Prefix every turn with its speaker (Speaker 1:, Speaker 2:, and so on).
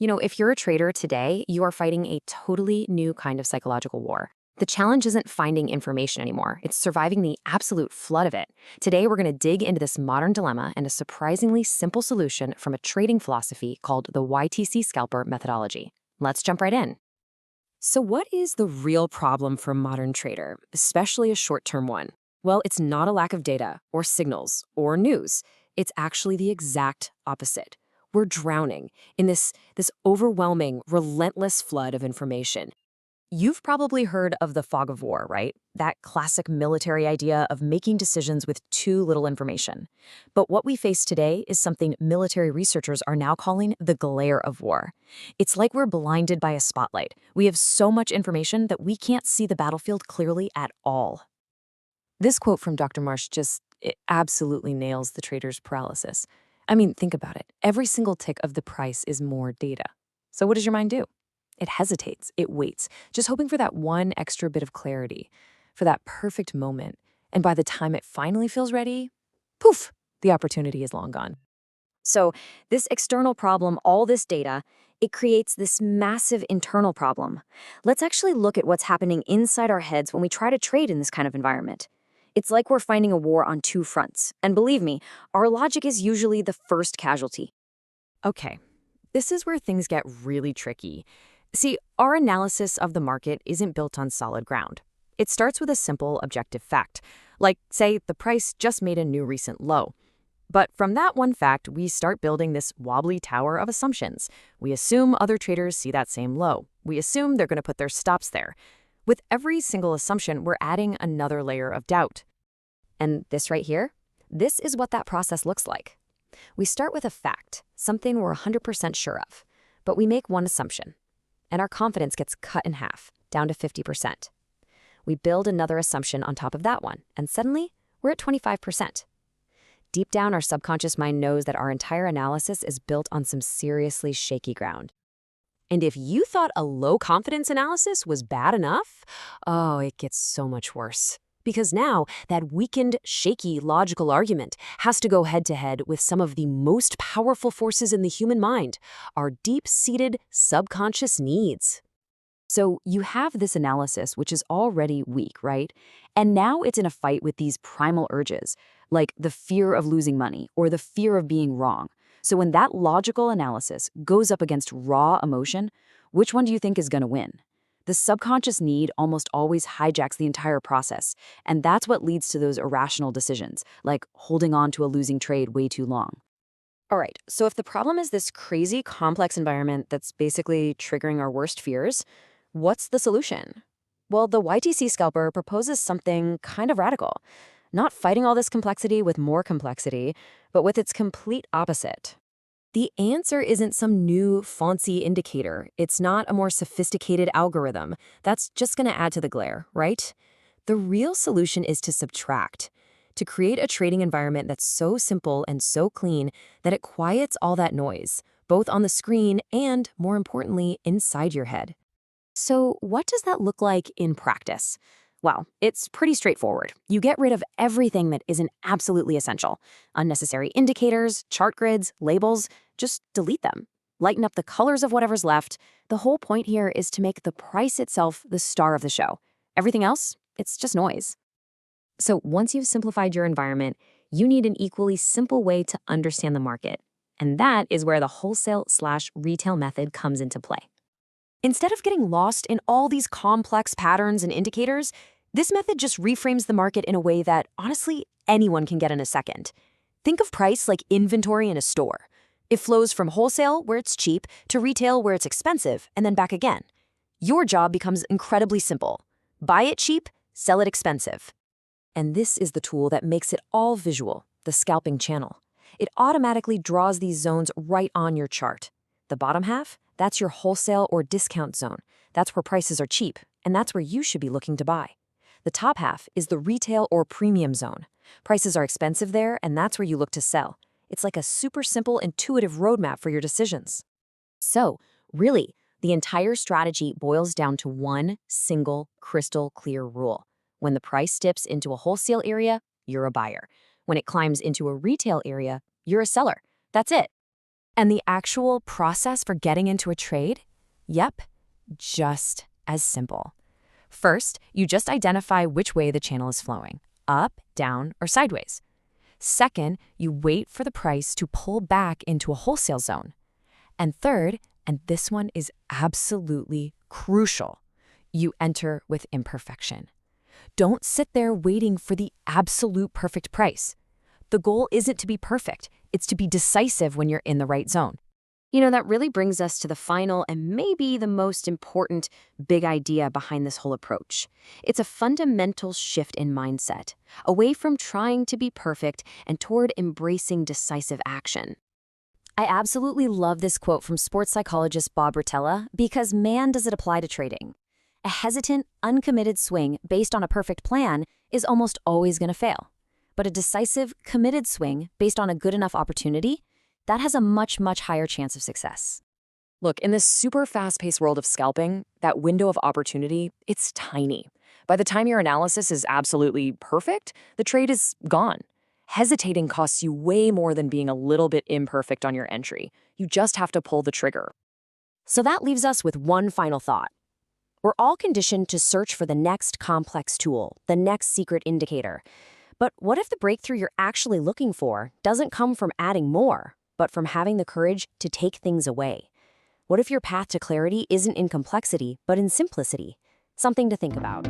Speaker 1: If you're a trader today, you are fighting a totally new kind of psychological war. The challenge isn't finding information anymore, it's surviving the absolute flood of it. Today, we're going to dig into this modern dilemma and a surprisingly simple solution from a trading philosophy called the YTC Scalper methodology. Let's jump right in. So, what is the real problem for a modern trader, especially a short term one? Well, it's not a lack of data, or signals, or news. It's actually the exact opposite. We're drowning in this overwhelming, relentless flood of information. You've probably heard of the fog of war, right? That classic military idea of making decisions with too little information. But what we face today is something military researchers are now calling the glare of war. It's like we're blinded by a spotlight. We have so much information that we can't see the battlefield clearly at all. This quote from Dr. Marsh it absolutely nails the trader's paralysis. I mean, think about it. Every single tick of the price is more data. So what does your mind do? It hesitates, it waits, just hoping for that one extra bit of clarity, for that perfect moment. And by the time it finally feels ready, poof, the opportunity is long gone. So this external problem, all this data, it creates this massive internal problem. Let's actually look at what's happening inside our heads when we try to trade in this kind of environment. It's like we're fighting a war on two fronts. And believe me, our logic is usually the first casualty. Okay, this is where things get really tricky. See, our analysis of the market isn't built on solid ground. It starts with a simple objective fact, like, say, the price just made a new recent low. But from that one fact, we start building this wobbly tower of assumptions. We assume other traders see that same low. We assume they're going to put their stops there. With every single assumption, we're adding another layer of doubt. And this right here, this is what that process looks like. We start with a fact, something we're 100% sure of, but we make one assumption. And our confidence gets cut in half, down to 50%. We build another assumption on top of that one, and suddenly, we're at 25%. Deep down, our subconscious mind knows that our entire analysis is built on some seriously shaky ground. And if you thought a low-confidence analysis was bad enough, oh, it gets so much worse. Because now, that weakened, shaky logical argument has to go head-to-head with some of the most powerful forces in the human mind, our deep-seated subconscious needs. So you have this analysis, which is already weak, right? And now it's in a fight with these primal urges, like the fear of losing money or the fear of being wrong. So when that logical analysis goes up against raw emotion, which one do you think is going to win? The subconscious need almost always hijacks the entire process, and that's what leads to those irrational decisions, like holding on to a losing trade way too long. All right, so if the problem is this crazy, complex environment that's basically triggering our worst fears, what's the solution? Well, the YTC Scalper proposes something kind of radical. Not fighting all this complexity with more complexity, but with its complete opposite. The answer isn't some new, fancy indicator. It's not a more sophisticated algorithm. That's just going to add to the glare, right? The real solution is to subtract, to create a trading environment that's so simple and so clean that it quiets all that noise, both on the screen and, more importantly, inside your head. So what does that look like in practice? Well, it's pretty straightforward. You get rid of everything that isn't absolutely essential. Unnecessary indicators, chart grids, labels, just delete them. Lighten up the colors of whatever's left. The whole point here is to make the price itself the star of the show. Everything else, it's just noise. So once you've simplified your environment, you need an equally simple way to understand the market. And that is where the wholesale/retail method comes into play. Instead of getting lost in all these complex patterns and indicators, this method just reframes the market in a way that, honestly, anyone can get in a second. Think of price like inventory in a store. It flows from wholesale, where it's cheap, to retail, where it's expensive, and then back again. Your job becomes incredibly simple. Buy it cheap, sell it expensive. And this is the tool that makes it all visual, the scalping channel. It automatically draws these zones right on your chart. The bottom half, that's your wholesale or discount zone. That's where prices are cheap, and that's where you should be looking to buy. The top half is the retail or premium zone. Prices are expensive there, and that's where you look to sell. It's like a super simple, intuitive roadmap for your decisions. So, really, the entire strategy boils down to one single, crystal clear rule. When the price dips into a wholesale area, you're a buyer. When it climbs into a retail area, you're a seller. That's it. And the actual process for getting into a trade? Yep, just as simple. First, you just identify which way the channel is flowing, up, down, or sideways. Second, you wait for the price to pull back into a wholesale zone. And third, and this one is absolutely crucial, you enter with imperfection. Don't sit there waiting for the absolute perfect price. The goal isn't to be perfect, it's to be decisive when you're in the right zone. That really brings us to the final and maybe the most important big idea behind this whole approach. It's a fundamental shift in mindset, away from trying to be perfect and toward embracing decisive action. I absolutely love this quote from sports psychologist Bob Rotella because man, does it apply to trading. A hesitant, uncommitted swing based on a perfect plan is almost always going to fail. But a decisive, committed swing based on a good enough opportunity, that has a much, much higher chance of success. Look, in this super fast-paced world of scalping, that window of opportunity, it's tiny. By the time your analysis is absolutely perfect, the trade is gone. Hesitating costs you way more than being a little bit imperfect on your entry. You just have to pull the trigger. So that leaves us with one final thought. We're all conditioned to search for the next complex tool, the next secret indicator. But what if the breakthrough you're actually looking for doesn't come from adding more, but from having the courage to take things away? What if your path to clarity isn't in complexity, but in simplicity? Something to think about.